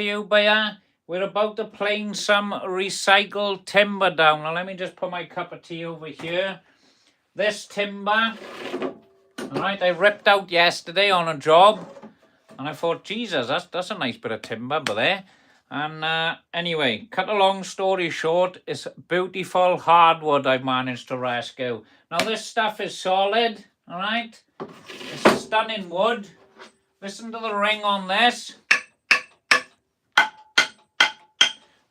you, buyer. We're about to plane some recycled timber down. Now let me just put my cup of tea over here. This timber, all right, I ripped out yesterday on a job, and I thought, Jesus, that's a nice bit of timber there. And anyway, cut a long story short, it's beautiful hardwood I've managed to rescue. Now this stuff is solid, all right? It's stunning wood. Listen to the ring on this.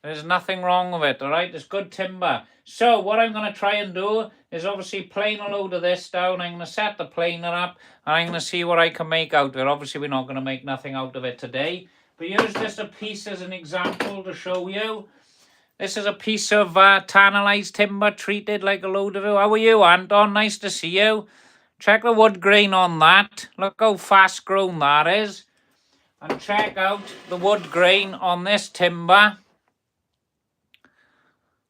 There's nothing wrong with it, all right? It's good timber. So what I'm going to try and do is obviously plane a load of this down. I'm going to set the planer up, and I'm going to see what I can make out of it. Obviously, we're not going to make nothing out of it today. But here's just a piece as an example to show you. This is a piece of tannalized timber treated like a load of it. How are you, Anton? Nice to see you. Check the wood grain on that. Look how fast grown that is. And check out the wood grain on this timber.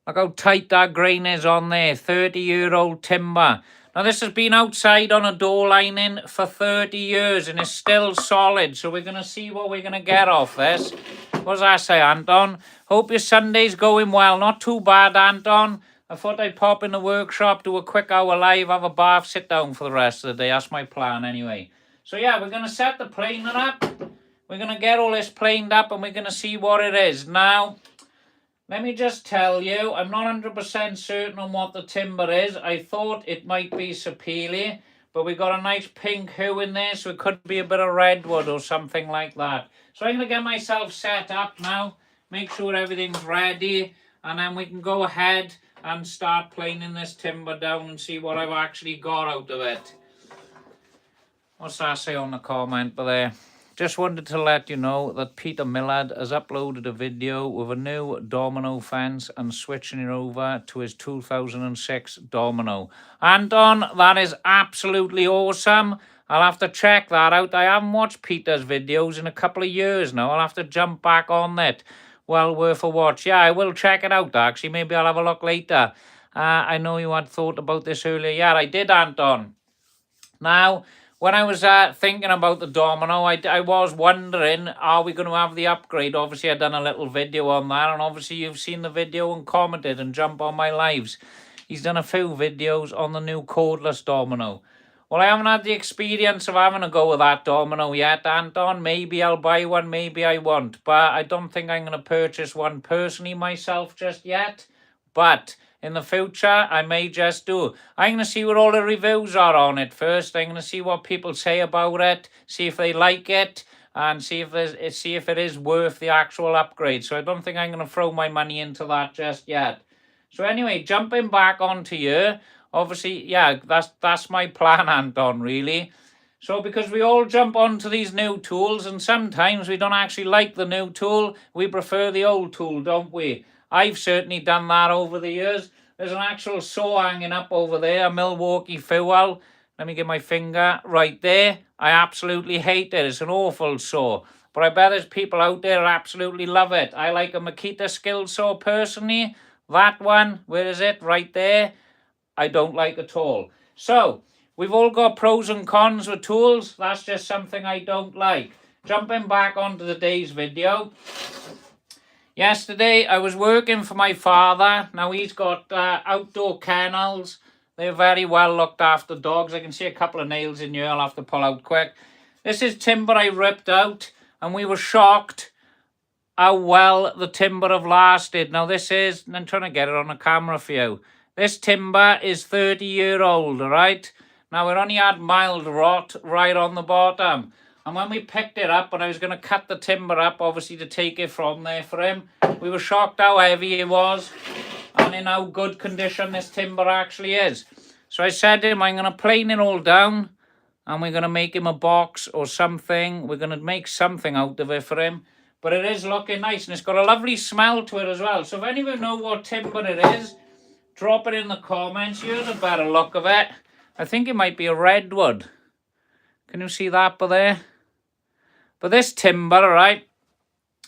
Look how tight that grain is on there. 30-year-old timber. Now, this has been outside on a door lining for 30 years and is still solid. So we're going to see what we're going to get off this. What does that say, Anton? Hope your Sunday's going well. Not too bad, Anton. I thought I'd pop in the workshop, do a quick hour live, have a bath, sit down for the rest of the day. That's my plan anyway. So, yeah, we're going to set the planer up. We're going to get all this planed up and we're going to see what it is. Now, let me just tell you, I'm not 100% certain on what the timber is. I thought it might be sapele, but we got a nice pink hue in there, so it could be a bit of redwood or something like that. So I'm going to get myself set up now, make sure everything's ready, and then we can go ahead and start planing this timber down and see what I've actually got out of it. What's that say on the comment there? Just wanted to let you know that Peter Millard has uploaded a video with a new domino fence and switching it over to his 2006 domino. Anton, that is absolutely awesome. I'll have to check that out. I haven't watched Peter's videos in a couple of years now. I'll have to jump back on it. Well worth a watch. Yeah, I will check it out actually. Maybe I'll have a look later. I know you had thought about this earlier. Yeah, I did, Anton. Now, when I was thinking about the domino, I was wondering, are we going to have the upgrade? Obviously, I've done a little video on that, and obviously you've seen the video and commented and jump on my lives. He's done a few videos on the new cordless domino. Well, I haven't had the experience of having a go with that domino yet, Anton. Maybe I'll buy one, maybe I won't. But I don't think I'm going to purchase one personally myself just yet. But in the future, I may just do. I'm going to see what all the reviews are on it first. I'm going to see what people say about it, see if they like it, and see if it is worth the actual upgrade. So I don't think I'm going to throw my money into that just yet. So anyway, jumping back onto here, obviously, yeah, that's my plan, Anton, really. So because we all jump onto these new tools, and sometimes we don't actually like the new tool, we prefer the old tool, don't we? I've certainly done that over the years. There's an actual saw hanging up over there, a Milwaukee Festool. Let me get my finger right there. I absolutely hate it. It's an awful saw. But I bet there's people out there who absolutely love it. I like a Makita skill saw personally. That one, where is it? Right there. I don't like at all. So, we've all got pros and cons with tools. That's just something I don't like. Jumping back onto today's video. Yesterday, I was working for my father. Now, he's got outdoor kennels. They're very well looked after dogs. I can see a couple of nails in here. I'll have to pull out quick. This is timber I ripped out, and we were shocked how well the timber have lasted. Now, this is, I'm trying to get it on the camera for you. This timber is 30-year-old, all right? Now, it only had mild rot right on the bottom. And when we picked it up, and I was going to cut the timber up, obviously, to take it from there for him, we were shocked how heavy it was and in how good condition this timber actually is. So I said to him, I'm going to plane it all down, and we're going to make him a box or something. We're going to make something out of it for him. But it is looking nice, and it's got a lovely smell to it as well. So if anyone know what timber it is, drop it in the comments. Here's a better look of it. I think it might be a redwood. Can you see that by there? But this timber, right,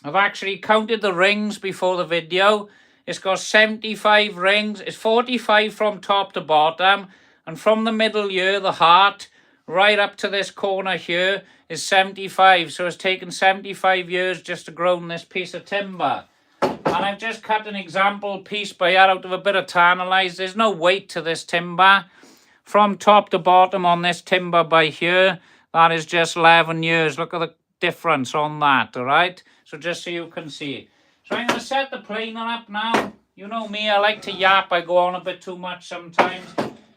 I've actually counted the rings before the video. It's got 75 rings. It's 45 from top to bottom. And from the middle here, the heart, right up to this corner here is 75. So it's taken 75 years just to grow this piece of timber. And I've just cut an example piece by ear out of a bit of tannalized. There's no weight to this timber. From top to bottom on this timber by here, that is just 11 years. Look at the difference on that, all right? So just so you can see. So I'm going to set the planer up now. You know me, I like to yap. I go on a bit too much sometimes.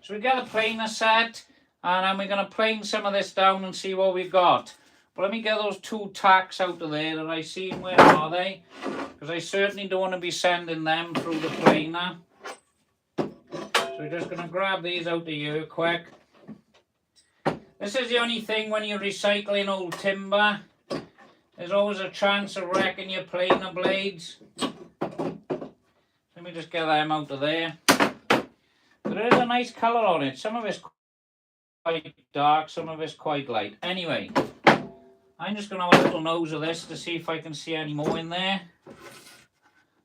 So we get the planer set, and then we're going to plane some of this down and see what we got. But let me get those two tacks out of there that I seen. Where are they? Because I certainly don't want to be sending them through the planer. So we're just going to grab these out of here quick. This is the only thing when you're recycling old timber. There's always a chance of wrecking your planer blades. Let me just get them out of there. There is a nice colour on it. Some of it's quite dark, some of it's quite light. Anyway, I'm just going to have a little nose of this to see if I can see any more in there.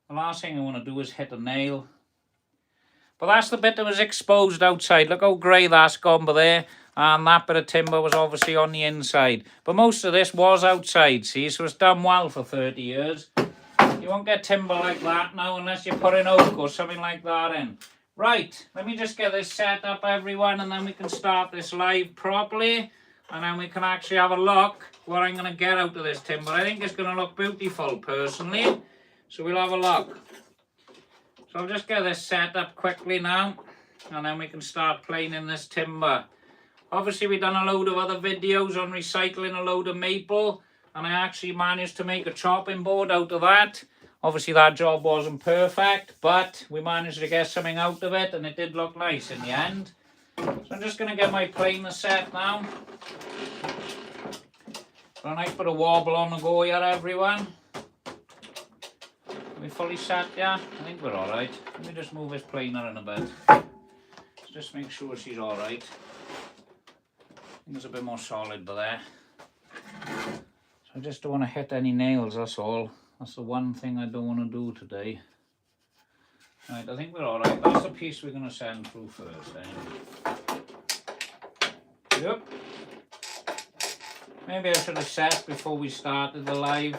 The last thing I want to do is hit a nail. But that's the bit that was exposed outside. Look how grey that's gone by there. And that bit of timber was obviously on the inside. But most of this was outside, see? So it's done well for 30 years. You won't get timber like that now unless you put in oak or something like that in. Right, let me just get this set up, everyone, and then we can start this live properly. And then we can actually have a look what I'm going to get out of this timber. I think it's going to look beautiful, personally. So we'll have a look. So I'll just get this set up quickly now, and then we can start planing this timber. Obviously we've done a load of other videos on recycling a load of maple, and I actually managed to make a chopping board out of that. Obviously that job wasn't perfect, but we managed to get something out of it, and it did look nice in the end. So I'm just going to get my planer set now. Got a nice bit of wobble on the go here, everyone. Are we fully set, yeah? I think we're alright. Let me just move this planer in a bit. Just make sure she's alright. I think it's a bit more solid by there. So I just don't want to hit any nails, that's all. That's the one thing I don't want to do today. Right, I think we're alright. That's the piece we're going to send through first, then. Yep. Maybe I should have set before we started the live.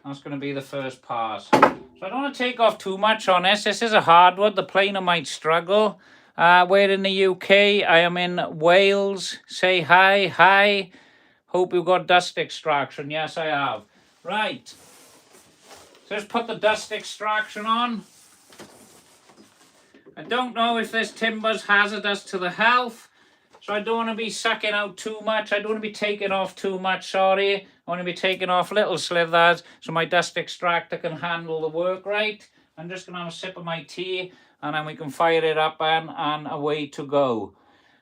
That's going to be the first pass. So I don't want to take off too much on this. This is a hardwood. The planer might struggle. We're in the UK. I am in Wales. Say hi. Hi. Hope you've got dust extraction. Yes, I have. Right. So let's put the dust extraction on. I don't know if this timber's hazardous to the health. So I don't want to be sucking out too much. I don't want to be taking off too much, sorry. I want to be taking off little slithers so my dust extractor can handle the work right. I'm just going to have a sip of my tea, and then we can fire it up and away to go.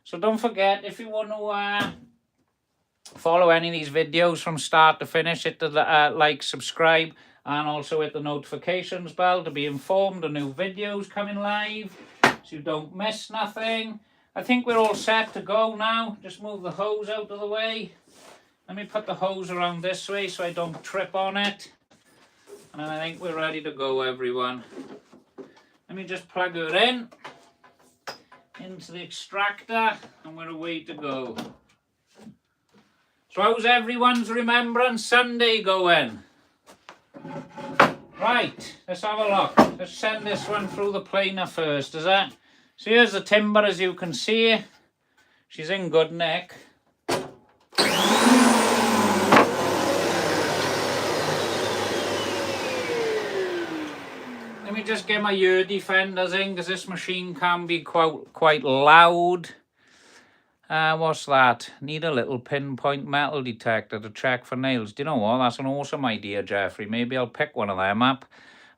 So don't forget, if you want to follow any of these videos from start to finish, hit the like, subscribe, and also hit the notifications bell to be informed of new videos coming live so you don't miss nothing. I think we're all set to go now. Just move the hose out of the way. Let me put the hose around this way so I don't trip on it. And I think we're ready to go, everyone. Let me just plug her in into the extractor, and we're away to go. So how's everyone's Remembrance Sunday going? Right, let's have a look. Let's send this one through the planer first, is that? So here's the timber, as you can see. She's in good nick. Let me just get my ear defenders in, because this machine can be quite loud. What's that? Need a little pinpoint metal detector to check for nails. Do you know what? That's an awesome idea, Jeffrey. Maybe I'll pick one of them up.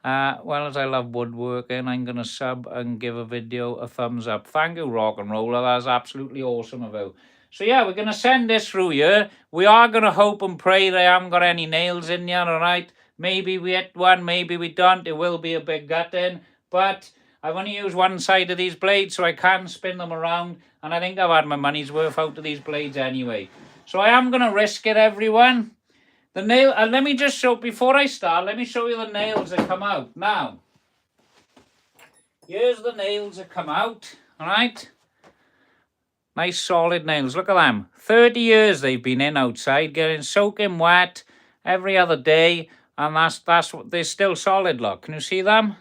Well, as I love woodworking, I'm going to sub and give a video a thumbs up. Thank you, Rock and Roller. That's absolutely awesome of you. So yeah, we're going to send this through here. We are going to hope and pray they haven't got any nails in here, all right? Maybe we hit one, maybe we don't. It will be a big gut in. But I've only used one side of these blades, so I can spin them around. And I think I've had my money's worth out of these blades anyway. So I am going to risk it, everyone. The nail, let me just show, before I start, let me show you the nails that come out. Now, here's the nails that come out, all right? Nice solid nails. Look at them. 30 years they've been in outside, getting soaking wet every other day. And that's what they're still solid, look. Can you see them?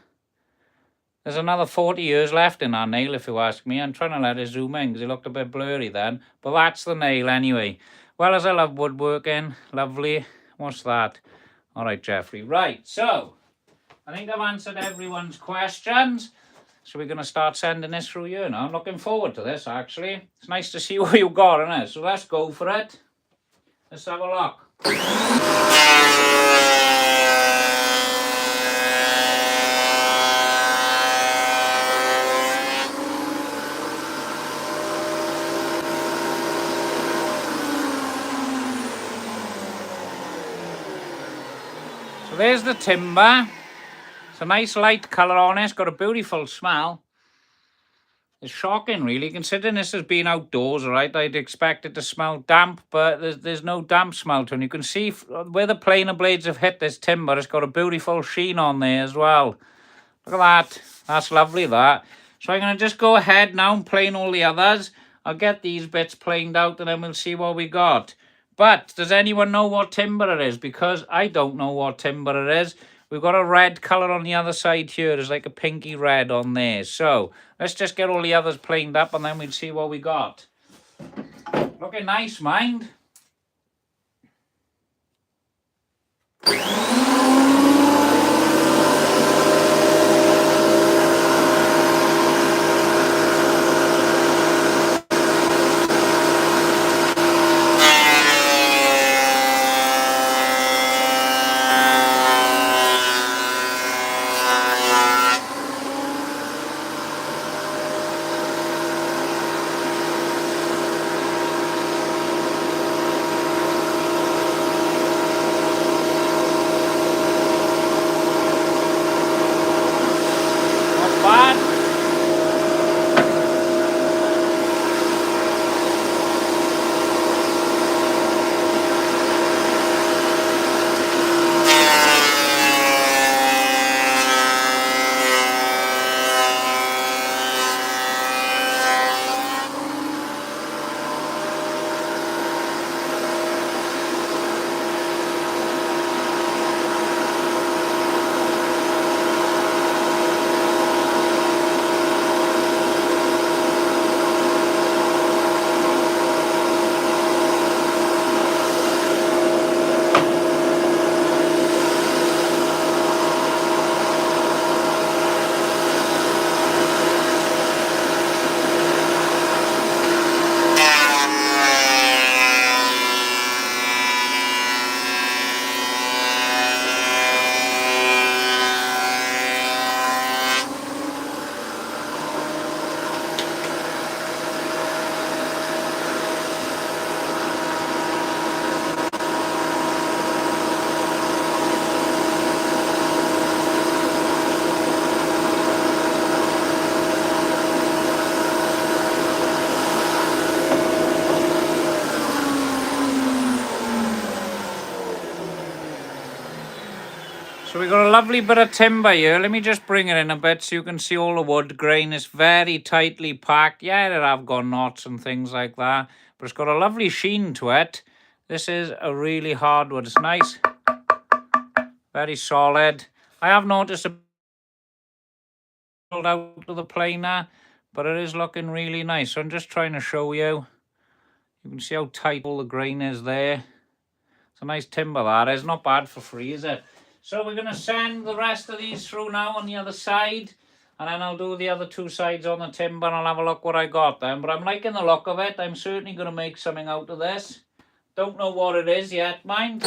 There's another 40 years left in that nail, if you ask me. I'm trying to let it zoom in because it looked a bit blurry then. But that's the nail anyway. Well, as I love woodworking. Lovely. What's that? All right, Jeffrey. Right, so I think I've answered everyone's questions. So we're going to start sending this through you now. I'm looking forward to this, actually. It's nice to see what you got, isn't it? So let's go for it. Let's have a look. So there's the timber. It's a nice light colour on it. It's got a beautiful smell. It's shocking, really, considering this has been outdoors, right? I'd expect it to smell damp, but there's no damp smell to it. And you can see where the planer blades have hit this timber, it's got a beautiful sheen on there as well. Look at that. That's lovely, that. So I'm going to just go ahead now and plane all the others. I'll get these bits planed out and then we'll see what we got. But does anyone know what timber it is? Because I don't know what timber it is. We've got a red colour on the other side here. There's like a pinky red on there. So let's just get all the others planed up and then we'll see what we got. Looking nice, mind. So we've got a lovely bit of timber here. Let me just bring it in a bit so you can see all the wood grain. It's very tightly packed. Yeah, it have got knots and things like that, but it's got a lovely sheen to it. This is a really hardwood. It's nice, very solid. I have noticed a out of the planer, but it is looking really nice. So I'm just trying to show you. You can see how tight all the grain is there. It's a nice timber, that is. Not bad for free, is it? So we're going to send the rest of these through now on the other side. And then I'll do the other two sides on the timber and I'll have a look what I got then. But I'm liking the look of it. I'm certainly going to make something out of this. Don't know what it is yet, mind.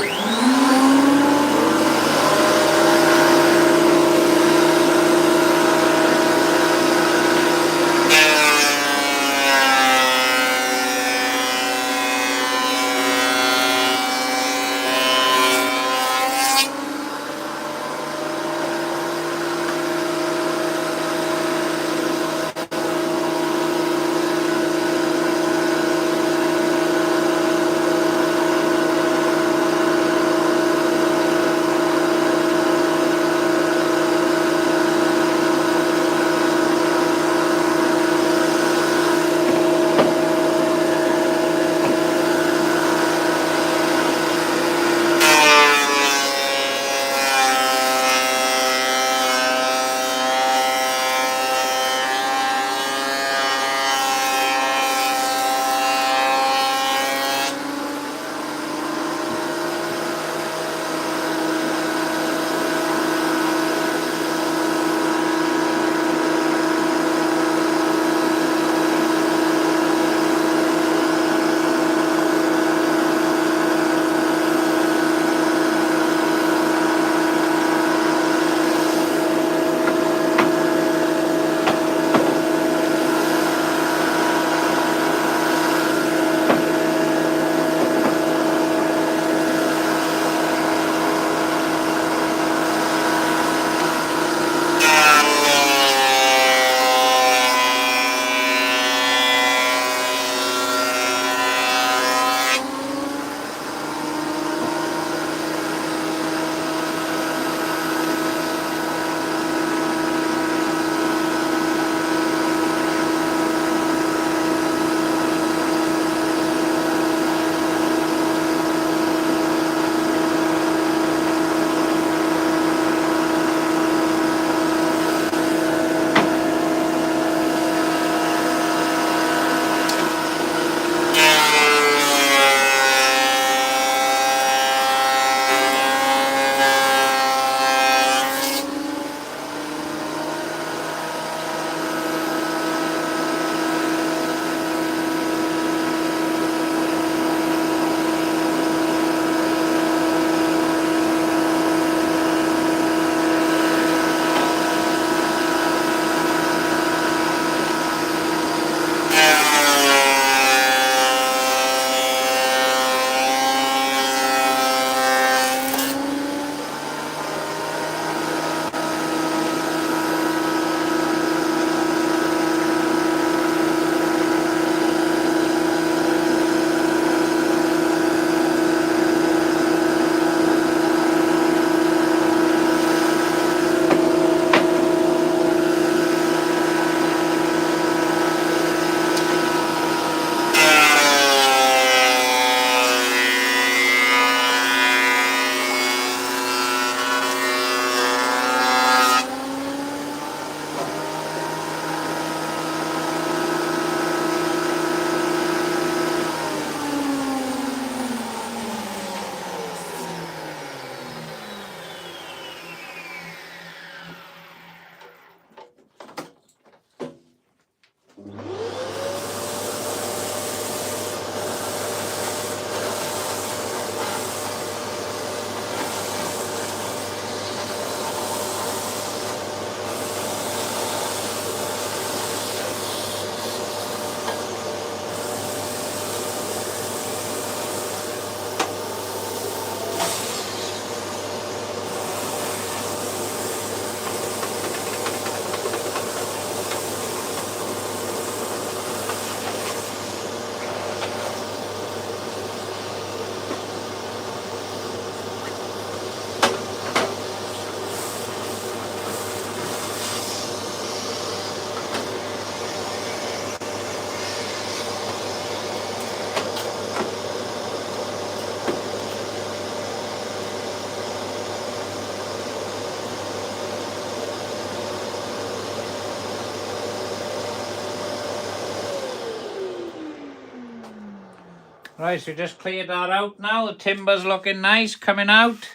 Right, so just cleared that out now. The timber's looking nice, coming out.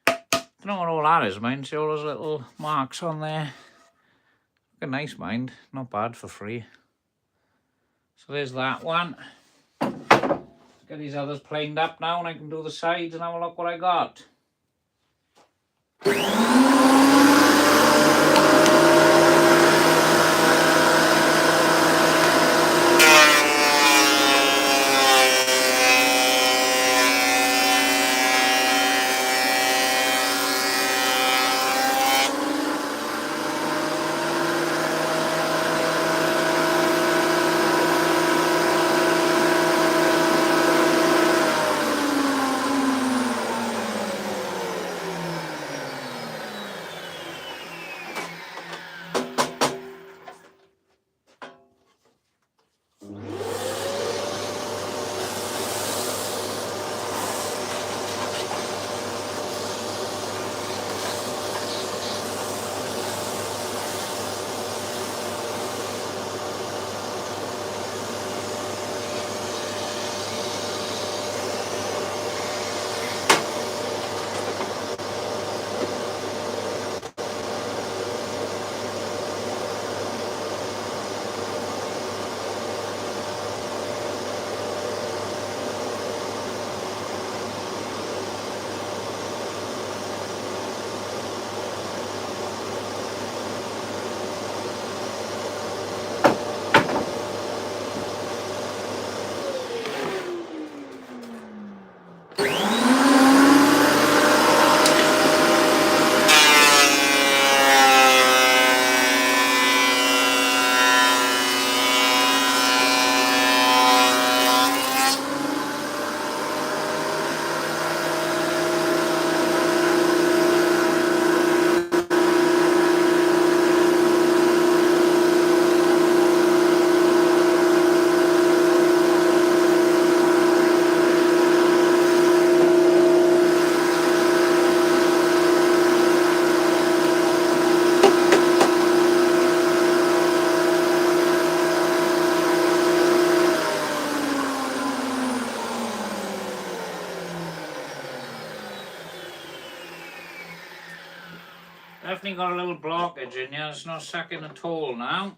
Don't know what all that is, mind. See all those little marks on there. Looking nice, mind. Not bad for free. So there's that one. Get these others planed up now and I can do the sides and have a look what I got. Definitely got a little blockage in here. It's not sucking at all now.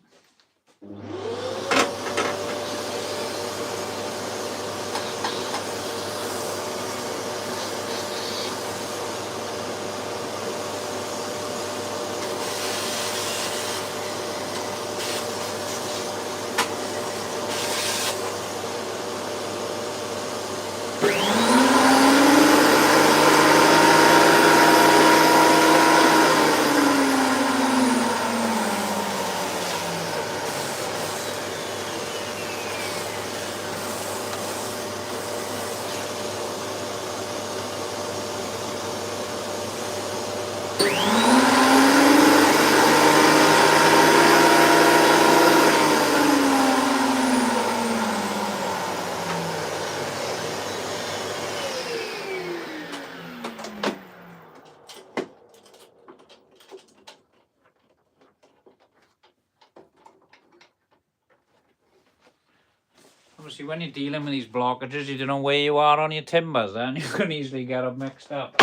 Obviously, when you're dealing with these blockages, you don't know where you are on your timbers, then you can easily get them mixed up.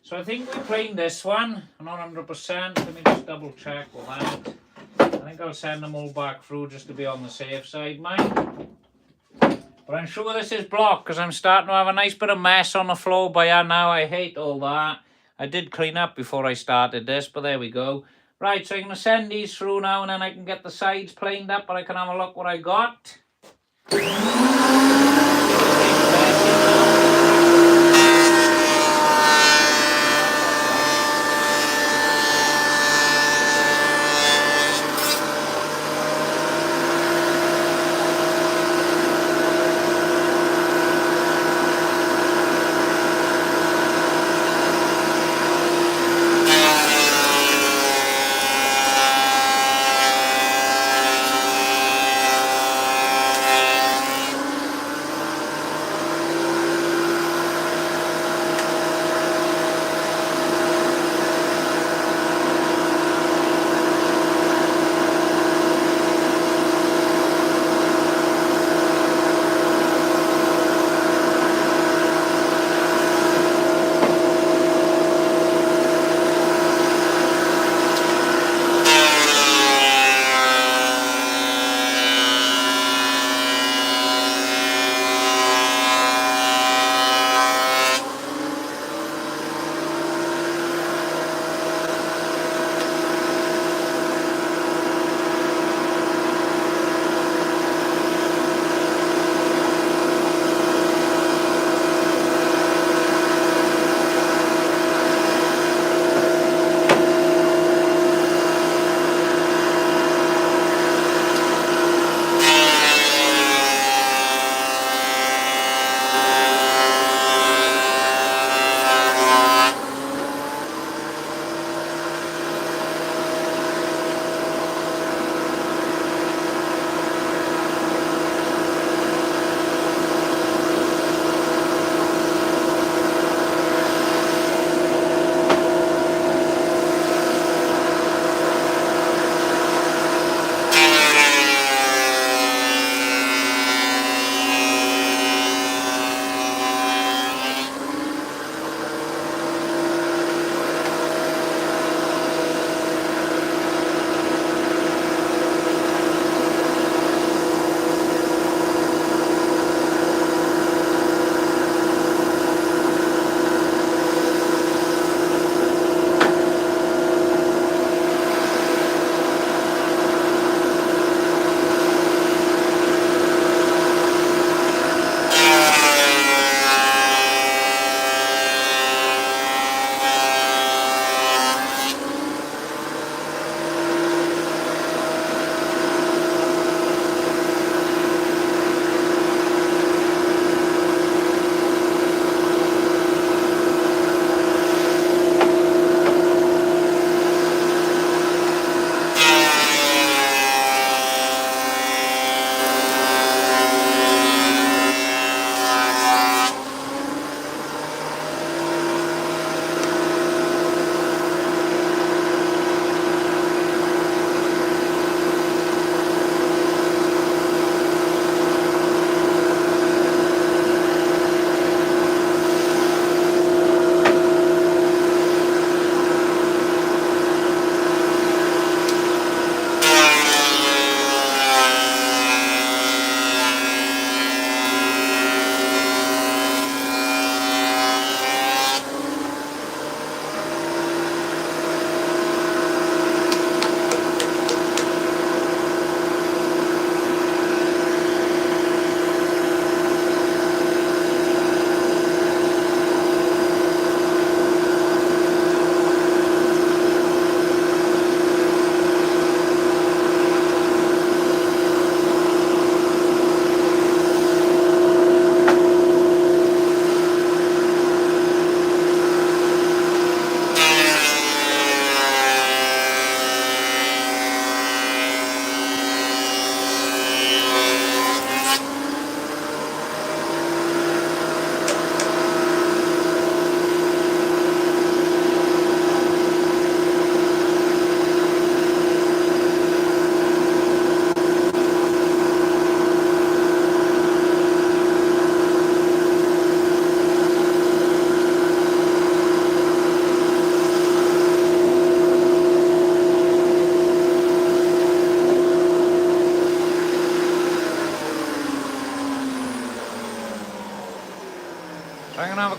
So I think we planed this one. I'm not 100%. Let me just double check with that. I think I'll send them all back through just to be on the safe side, mind. But I'm sure this is blocked because I'm starting to have a nice bit of mess on the floor by here now. I hate all that. I did clean up before I started this, but there we go. Right, so I'm going to send these through now and then I can get the sides planed up and I can have a look what I got.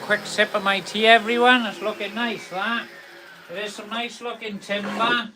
quick sip of my tea, everyone. It's looking nice, that. It is some nice looking timber.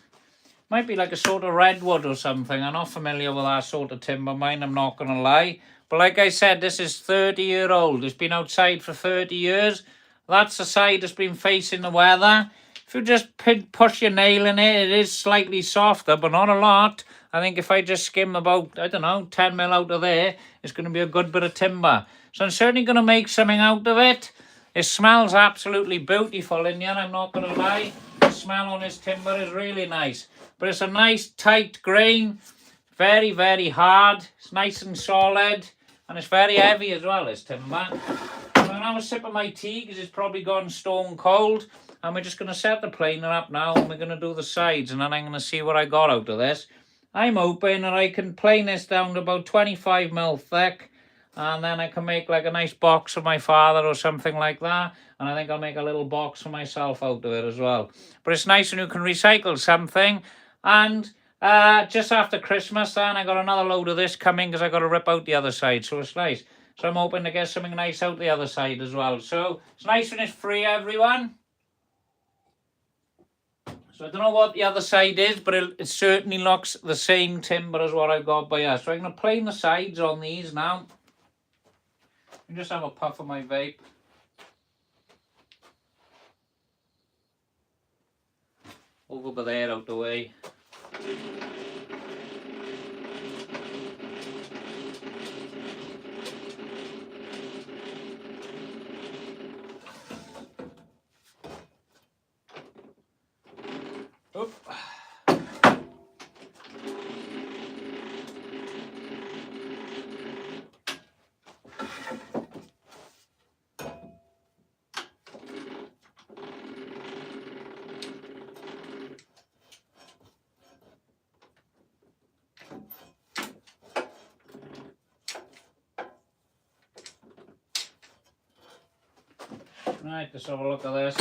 Might be like a sort of redwood or something. I'm not familiar with that sort of timber, mine, I'm not going to lie. But like I said, this is 30-year-old. It's been outside for 30 years. That's the side that's been facing the weather. If you just push your nail in it, it is slightly softer, but not a lot. I think if I just skim about, I don't know, 10 mil out of there, it's going to be a good bit of timber. So I'm certainly going to make something out of it. It smells absolutely beautiful in here, I'm not going to lie. The smell on this timber is really nice. But it's a nice tight grain, very, very hard. It's nice and solid, and it's very heavy as well, this timber. I'm going to have a sip of my tea because it's probably gone stone cold. And we're just going to set the planer up now, and we're going to do the sides, and then I'm going to see what I got out of this. I'm hoping that I can plane this down to about 25 mil thick, and then I can make like a nice box for my father or something like that. And I think I'll make a little box for myself out of it as well. But it's nice when you can recycle something. And just after Christmas, then I got another load of this coming because I got to rip out the other side. So it's nice. So I'm hoping to get something nice out the other side as well. So it's nice when it's free, everyone. So I don't know what the other side is, but it certainly looks the same timber as what I've got by here. So I'm going to plane the sides on these now. And just have a puff of my vape. Over there, out the way. Oop. Right, let's have a look at this.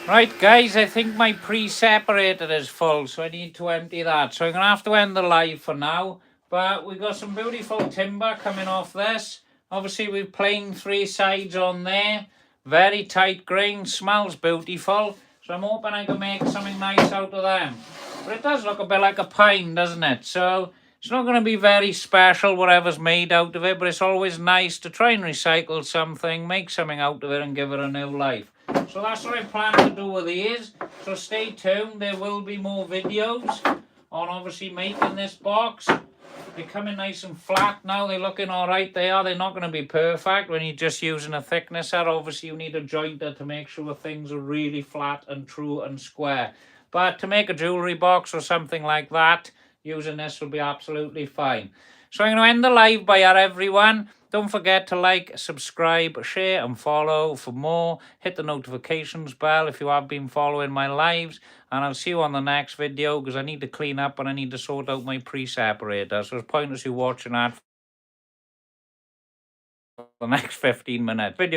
Right, guys, I think my pre-separator is full, so I need to empty that. So I'm going to have to end the live for now. But we've got some beautiful timber coming off this. Obviously, we've planed 3 sides on there. Very tight grain, smells beautiful. So I'm hoping I can make something nice out of them. But it does look a bit like a pine, doesn't it? So it's not going to be very special, whatever's made out of it, but it's always nice to try and recycle something, make something out of it and give it a new life. So that's what I plan to do with these. So stay tuned, there will be more videos on obviously making this box. They're coming nice and flat now, they're looking alright, they are. They're not going to be perfect when you're just using a thicknesser. Obviously you need a jointer to make sure things are really flat and true and square. But to make a jewellery box or something like that, using this will be absolutely fine. So I'm going to end the live by here, everyone. Don't forget to like, subscribe, share and follow for more. Hit the notifications bell if you have been following my lives. And I'll see you on the next video because I need to clean up and I need to sort out my pre-separator. So it's pointless you watching that for the next 15 minutes. Video